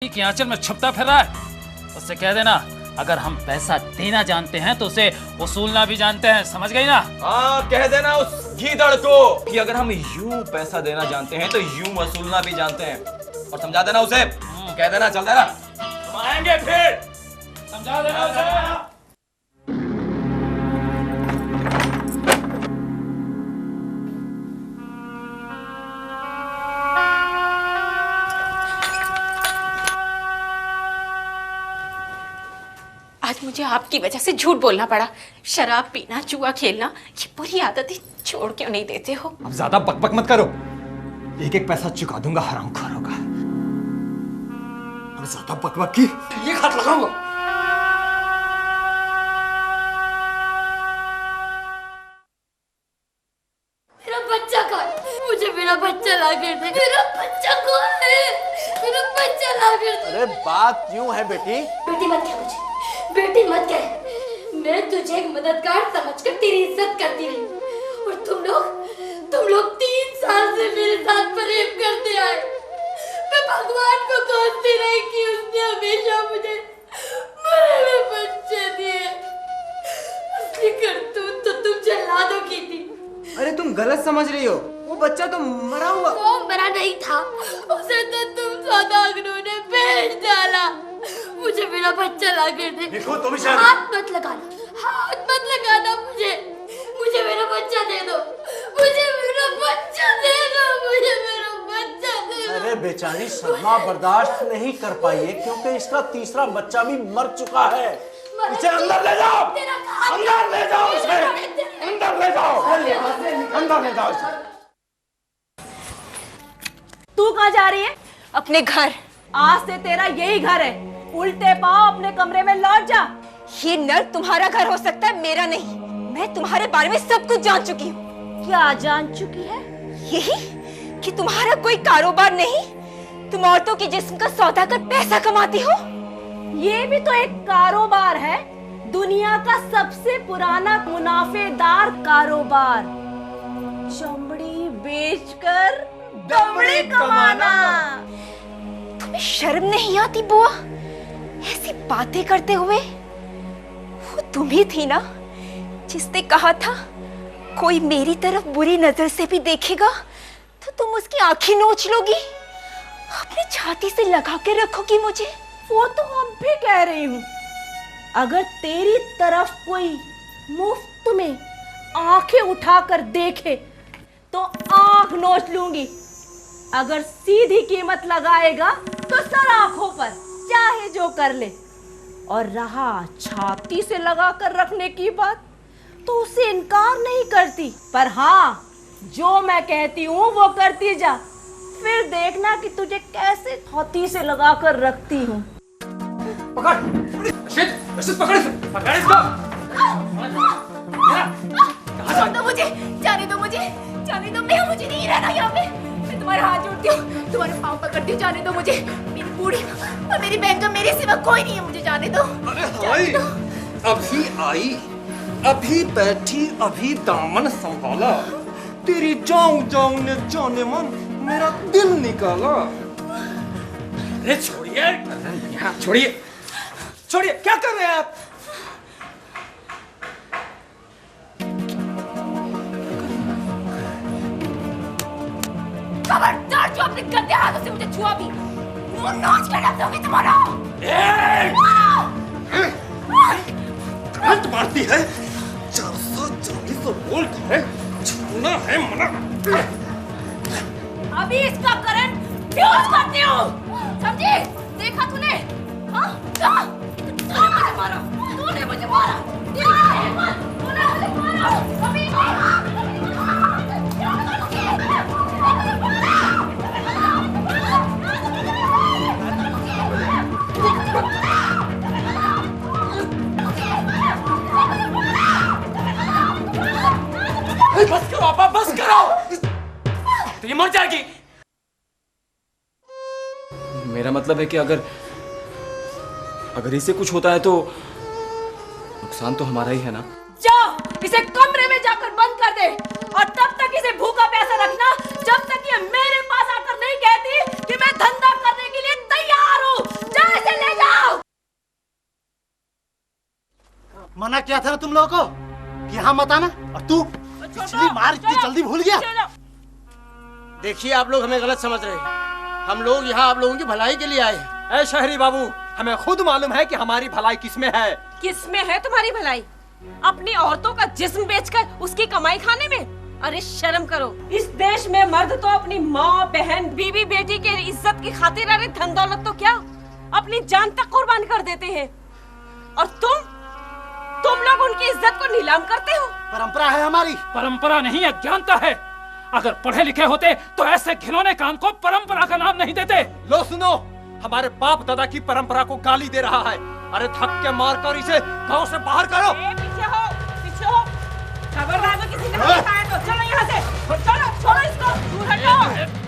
की आंचल में छुपता फिर रहा है, उससे कह देना अगर हम पैसा देना जानते हैं तो उसे वसूलना भी जानते हैं, समझ गई ना? हाँ, कह देना उस गीदड़ को कि अगर हम यूं पैसा देना जानते हैं तो यूं वसूलना भी जानते हैं। और समझा देना उसे, कह देना चल देना हम आएंगे फिर, समझा देना उसे। आज मुझे आपकी वजह से झूठ बोलना पड़ा। शराब पीना, जुआ खेलना, ये बुरी आदतें छोड़ क्यों नहीं देते हो? अब ज्यादा बकबक मत करो, एक एक पैसा चुका दूंगा हरामखोरों का। अब ज्यादा बकबक की ये हाथ लगाऊंगा। मेरा बच्चा कौन है? मुझे मेरा बच्चा ला कर दे। मेरा बच्चा कौन है? मेरा बच्चा ला कर दे। अरे बात क्यों है बेटी? बेटी मत कह मुझे, बेटी मत कह। मैं तुझे एक मददगार समझकर तेरी इज्जत करती रही, और तुम लोग 3 साल से मेरे साथ प्रेम करते आए। मैं भगवान को कोसती रही कि उसने हमेशा मुझे मरे हुए बच्चे दिए। असली करतूत तो तुम जल्लादों की थी। अरे तुम गलत समझ रही हो, वो बच्चा तो मरा हुआ। वो मरा नहीं था, उसे तो तुम सौदागरों ने बेच डाला। मुझे मेरा बच्चा ला कर दे। देखो तुम हाथ मत लगाना, हाथ मत लगाना मुझे मेरा बच्चा दे दो। मुझे मेरा बच्चा दे दो, मुझे मेरा बच्चा दे दो। अरे बेचारी सदमा बर्दाश्त नहीं कर पाई है क्योंकि इसका तीसरा बच्चा भी मर चुका है। इसे अंदर ले जाओ, अंदर ले जाओ उसे, अंदर ले जाओ, अंदर ले जाओ उसे। तू कहाँ जा रही है? अपने घर। आज से तेरा यही घर है, उल्टे पाँव अपने कमरे में लौट जा। ये नर्क तुम्हारा घर हो सकता है, मेरा नहीं। मैं तुम्हारे बारे में सब कुछ जान चुकी हूँ। क्या जान चुकी है? यही कि तुम्हारा कोई कारोबार नहीं, तुम औरतों के जिस्म का सौदा कर पैसा कमाती हो। ये भी तो एक कारोबार है, दुनिया का सबसे पुराना मुनाफेदार कारोबार। चमड़ी बेचकर दमड़ी कमाना। तुम्हें शर्म नहीं आती बुआ ऐसी बातें करते हुए? वो तुम ही थी ना जिसने कहा था कोई मेरी तरफ बुरी नजर से भी देखेगा तो तुम उसकी आंखें नोच लोगी, अपनी छाती से लगा के रखोगी मुझे। वो तो अब भी कह रही हूँ, अगर तेरी तरफ कोई मुफ्त में आंखें उठाकर देखे तो आंख नोच लूंगी। अगर सीधी कीमत लगाएगा तो सर आंखों पर, चाहे जो कर ले। और रहा छाती से लगाकर रखने की बात, तो उसे इनकार नहीं करती, पर हाँ जो मैं कहती हूँ वो करती जा। फिर देखना कि तुझे कैसे छाती से लगाकर रखती हूँ। पकड़ रशीद, रशीद पकड़ इसको। जाने दो मुझे, जाने दो मुझे, जाने दो। मुझे नहीं रहना यहाँ पे। मैं तुम्हारे हाथ जोड़ती हूँ, तुम्हारे पाँव पकड़ती हूँ। जाने दो मुझे, मेरी बूढ़ी और मेरी बहन का मेरे सिवा कोई नहीं है। मुझे जाने दो। अरे हाय, अभी आई, अभी बैठी, अभी दामन संभाला, तेरी जाऊं जाऊं ने जाने मन मेरा दिल निकाला। अरे छोड़िए, छोड़िए, छोड़िए, क्या कर रहे हैं आप? खबरदार जो अपने गंदे हाथों से मुझे छुआ भी, मुंह नोच कर रख दूंगी तुम्हारा। करंट मारती है, 440 वोल्ट है, छूना है मना। अभी इसका करंट फ्यूज करती हूँ, समझी? देखा तूने? हाँ? तूने मुझे मारा, तूने मुझे मारा, तूने मुझे मारा। अभी बस करो आपा, बस करो, तो ये मर जाएगी। मेरा मतलब है कि अगर इसे कुछ होता है तो नुकसान तो हमारा ही है ना। जाओ इसे कमरे में जाकर बंद कर दे, और तब तक इसे भूखा प्यासा रखना जब तक ये मेरे पास आकर नहीं कहती कि मैं धंधा करने के लिए तैयार हूँ। मना किया था ना तुम लोगों को कि यहाँ मत आना, और तू पिछली मार इतनी जल्दी भूल गया। देखिए आप लोग हमें गलत समझ रहे हैं। हम लोग यहाँ आप लोगों की भलाई के लिए आए हैं। ऐ शहरी बाबू, हमें खुद मालूम है कि हमारी भलाई किसमें है। किसमें है तुम्हारी भलाई? अपनी औरतों का जिस्म बेचकर उसकी कमाई खाने में? अरे शर्म करो। इस देश में मर्द तो अपनी माँ, बहन, बीवी, बेटी के इज्जत की खातिर, अरे धन दौलत तो क्या, अपनी जान तक कुर्बान कर देते हैं। और तुम लोग उनकी इज्जत को नीलाम करते हो। परंपरा है हमारी। परंपरा नहीं, अज्ञानता है। अगर पढ़े लिखे होते तो ऐसे घिनौने काम को परंपरा का नाम नहीं देते। लो सुनो, हमारे बाप दादा की परंपरा को गाली दे रहा है। अरे धक्के मारकर इसे गांव से बाहर करो। पीछे हो, पीछे हो। खबरदार, तो किसी ने बताया तो चलो यहाँ से। चलो, छोड़ो इसको, दूर हटो।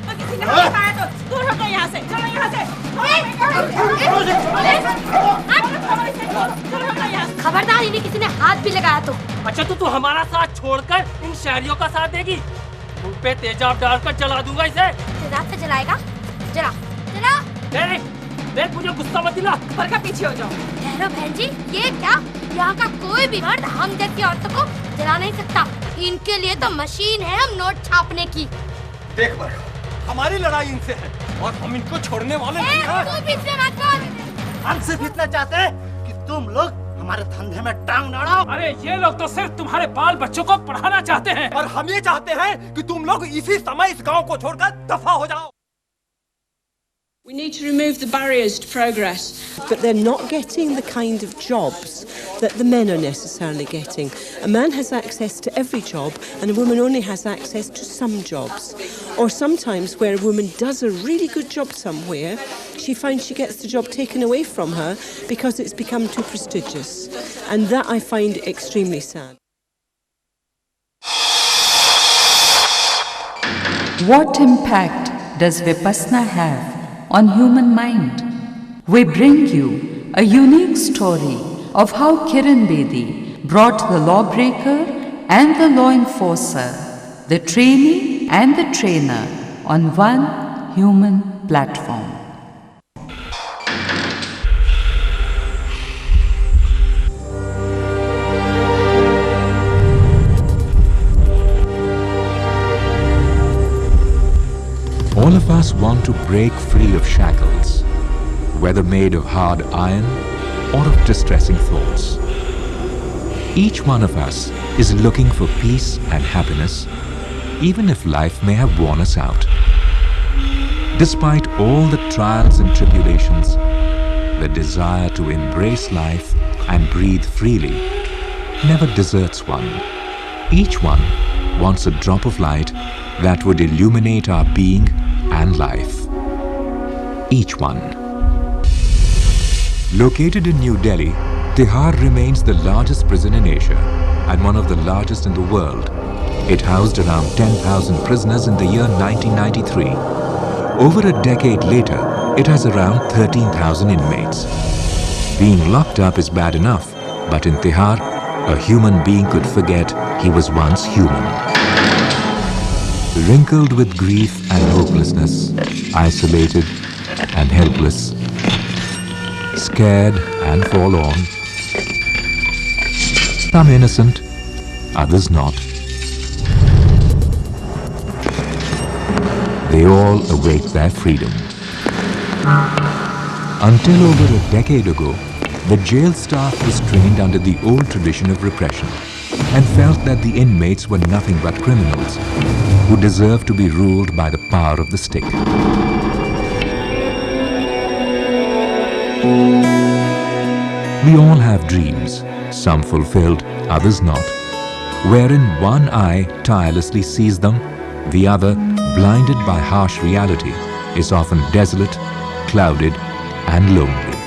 तो किसी ने बताया तो दूर हटो यहाँ से। चलो यहाँ से। खबरदार, इन्हें किसी ने हाथ भी लगाया तो। अच्छा तू हमारा साथ छोड़कर इन शहरियों का साथ देगी? मुंह पे तेजाब डालकर जला दूंगा इसे। तेजाब से जलाएगा? जला जला। देख मुझे गुस्सा मत दिला। पर का पीछे हो जाओ। ठहरो बहन जी, ये क्या? यहाँ का कोई भी मर्द हम जैसी औरतों को जला नहीं सकता। इनके लिए तो मशीन है हम नोट छापने की। देख बड़ो, हमारी लड़ाई इनसे है और हम इनको छोड़ने वाले नहीं हैं। तू पीछे मत बोल। हम सिर्फ इतना चाहते हैं कि तुम लोग हमारे धंधे में टांग न अड़ाओ। अरे ये लोग तो सिर्फ तुम्हारे बाल बच्चों को पढ़ाना चाहते हैं। और हम ये चाहते हैं कि तुम लोग इसी समय इस गांव को छोड़कर दफा हो जाओ। We need to remove the barriers to progress. But they're not getting the kind of jobs that the men are necessarily getting. A man has access to every job and a woman only has access to some jobs. Or sometimes where a woman does a really good job somewhere, she finds she gets the job taken away from her because it's become too prestigious. And that I find extremely sad. What impact does Vipassana have on human mind? We bring you a unique story of how Kiran Bedi brought the lawbreaker and the law enforcer, the trainee and the trainer on one human platform. All of us want to break free of shackles, whether made of hard iron or of distressing thoughts. Each one of us is looking for peace and happiness, even if life may have worn us out. Despite all the trials and tribulations, the desire to embrace life and breathe freely never deserts one. Each one wants a drop of light that would illuminate our being and life. Each one. Located in New Delhi, Tihar remains the largest prison in Asia and one of the largest in the world. It housed around 10,000 prisoners in the year 1993. Over a decade later, it has around 13,000 inmates. Being locked up is bad enough, but in Tihar, a human being could forget he was once human. Wrinkled with grief and hopelessness, isolated and helpless, scared and forlorn, some innocent, others not. They all await their freedom. Until over a decade ago, the jail staff was trained under the old tradition of repression and felt that the inmates were nothing but criminals who deserved to be ruled by the power of the stick. We all have dreams, some fulfilled, others not, wherein one eye tirelessly sees them, the other, blinded by harsh reality, is often desolate, clouded, and lonely.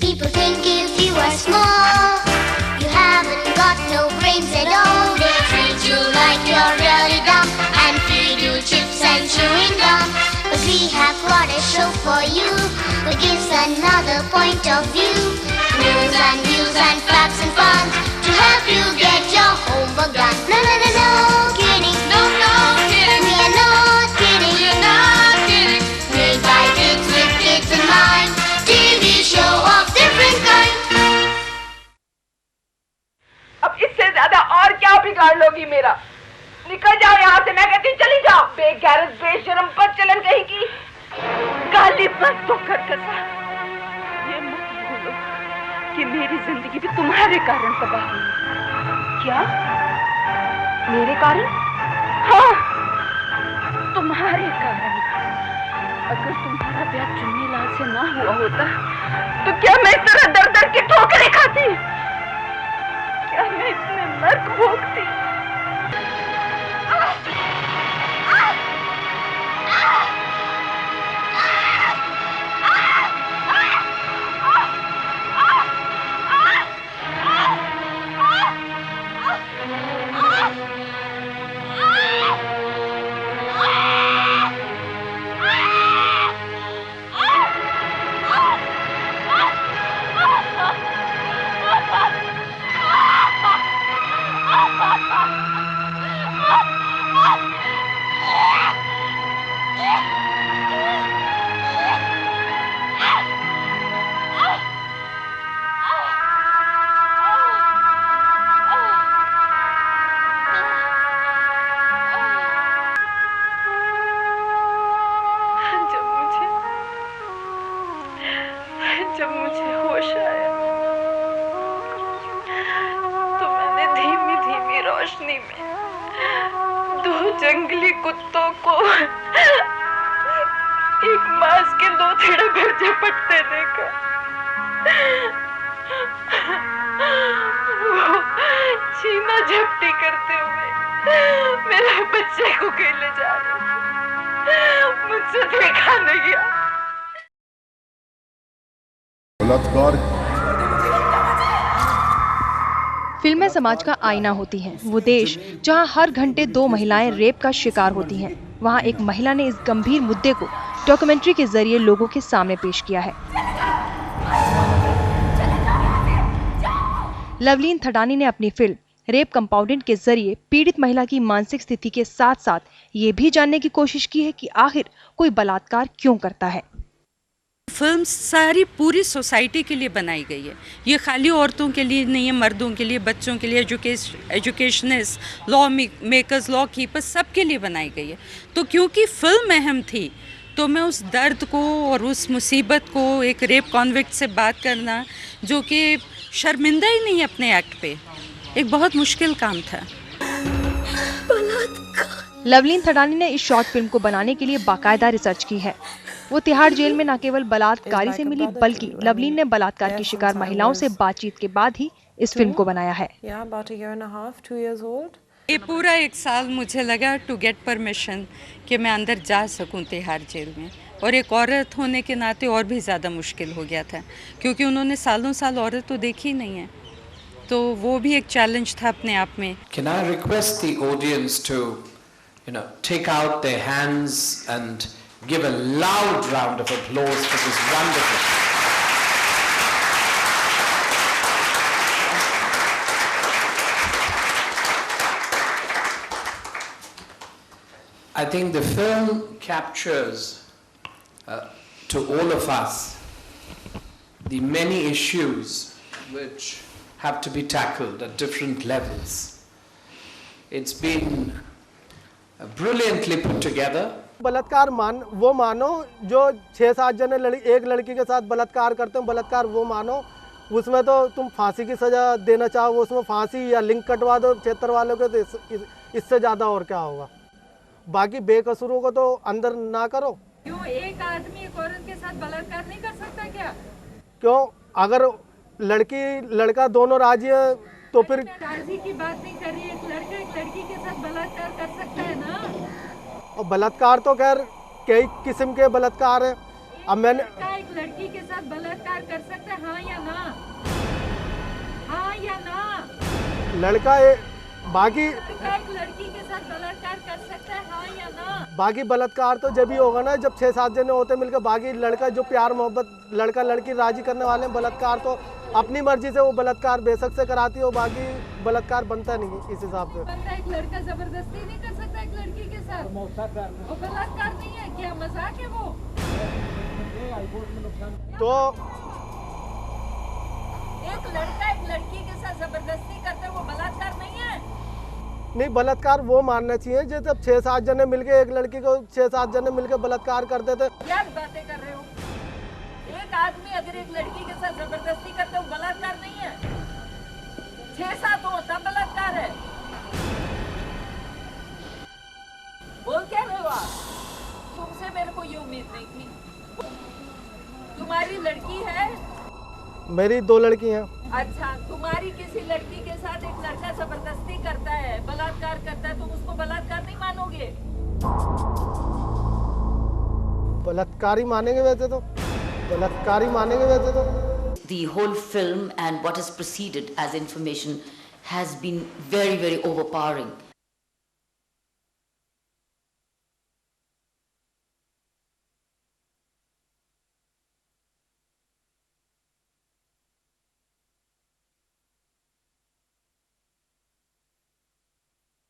People think if you are small, you haven't got no brains at all. have brought a show for you that gives another point of view. News and views and facts and fun to help you get your homework done. No, no, no, no kidding. No, no kidding. We are not kidding. We are not kidding. Made by kids with kids in mind. TV show of different kind. अब इससे ज्यादा और क्या बिगाड़ लोगी मेरा? निकल जाओ यहाँ से, मैं कहती चली जाओ। बेगैरत बेशरम पर चलन कहेगी। गाली मत दो करकसा। ये मत भूलो कि मेरी जिंदगी भी तुम्हारे कारण तबाह हुई। क्या? मेरे कारण? हाँ, तुम्हारे कारण। अगर तुम्हारा ब्याह चुन्नी लाल से ना हुआ होता तो क्या मैं इस तरह दर दर की ठोकरें खाती? क्या मैं इतने नर्क भोगती? जब मुझे होश आया तो मैंने धीमी धीमी रोशनी में दो जंगली कुत्तों को एक मांस के लोथड़े भर झपटते देखा। वो छीना झपटी करते हुए मेरे बच्चे को खेले जा रहे थे। मुझसे देखा नहीं गया। फिल्में समाज का आईना होती हैं। वो देश जहां हर घंटे 2 महिलाएं रेप का शिकार होती हैं, वहां एक महिला ने इस गंभीर मुद्दे को डॉक्यूमेंट्री के जरिए लोगों के सामने पेश किया है। लवलीन थडानी ने अपनी फिल्म रेप कंपाउंडेंट के जरिए पीड़ित महिला की मानसिक स्थिति के साथ साथ ये भी जानने की कोशिश की है कि आखिर कोई बलात्कार क्यों करता है। फिल्म सारी पूरी सोसाइटी के लिए बनाई गई है। ये खाली औरतों के लिए नहीं है, मर्दों के लिए, बच्चों के लिए, educationist, law makers, law keepers, सबके लिए बनाई गई है। तो क्योंकि फिल्म अहम थी तो मैं उस दर्द को और उस मुसीबत को एक रेप कॉन्विक्ट से बात करना, जो कि शर्मिंदा ही नहीं अपने एक्ट पे, एक बहुत मुश्किल काम था। लवलीन थडानी ने इस शॉर्ट फिल्म को बनाने के लिए बाकायदा रिसर्च की है। वो तिहाड़ जेल में न केवल बलात्कारी से मिली, बल्कि लवलीन ने बलात्कार की शिकार महिलाओं से बातचीत के बाद ही इस फिल्म को बनाया है। ये पूरा 1 साल मुझे लगा टू गेट परमिशन कि मैं अंदर जा सकूं तिहाड़ जेल में, और एक औरत होने के नाते और भी ज़्यादा मुश्किल हो गया था, क्योंकि उन्होंने सालों साल औरत तो देखी नहीं है, तो वो भी एक चैलेंज था अपने आप में। Can I request the audience to, take out their hands and give a loud round of applause for this wonderful. I think the film captures to all of us the many issues which have to be tackled at different levels. It's been brilliantly put together. बलात्कार वो मानो जो 6-7 जने एक लड़की के साथ बलात्कार करते हैं, बलात्कार वो मानो, उसमें तो तुम फांसी की सजा देना चाहो, उसमें फांसी या लिंक कटवा दो क्षेत्र वालों के, तो इससे ज़्यादा और क्या होगा। बाकी बेकसूरों को तो अंदर ना करो। क्यों एक आदमी एक औरत के साथ बलात्कार नहीं कर सकता क्या? क्यों? अगर लड़की लड़का दोनों राजी है तो फिर राजी की बात नहीं कर रही, एक लड़का एक लड़की के साथ बलात्कार कर सकता है ना। और बलात्कार तो खैर कई किस्म के बलात्कार है। अब मैंने एक लड़की के साथ बलात्कार कर सकता है, हाँ या ना? हाँ या ना? लड़का बाकी लड़का एक लड़की के साथ बलात्कार कर सकता है, हाँ या ना? बाकी बलात्कार तो जब ही होगा ना जब 6-7 जने होते मिलकर। बाकी लड़का जो प्यार मोहब्बत लड़का लड़की राजी करने वाले हैं, बलात्कार तो अपनी मर्जी से वो बलात्कार बेशक से कराती हो, बाकी बलात्कार बनता नहीं है इस हिसाब से। बंदा एक लड़का जबरदस्ती नहीं कर सकता एक लड़की के साथ, वो बलात्कार नहीं है क्या? मजाक है वो? तो एक लड़का एक लड़की के साथ जबरदस्ती करते वो बलात्कार नहीं है? नहीं, बलात्कार वो मानना चाहिए जब 6-7 जने मिलके एक लड़की को 6-7 जने मिलके बलात्कार करते थे। क्या बातें कर रहे हो? एक आदमी अगर एक लड़की के साथ जबरदस्ती करते वो बलात्कार नहीं है? 6-7 हो तब बलात्कार है। बोल क्या रहे हो आप? तुमसे मेरे को ये उम्मीद नहीं थी। तुम्हारी लड़की है? मेरी 2 लड़की हैं। अच्छा, तुम्हारी किसी लड़की के साथ एक लड़का जबरदस्ती करता है, बलात्कार करता है, तुम उसको बलात्कार नहीं मानोगे? बलात्कारी मानेंगे वैसे तो, बलात्कारी मानेंगे वैसे तो। The whole film and what has preceded as information has been very, very overpowering.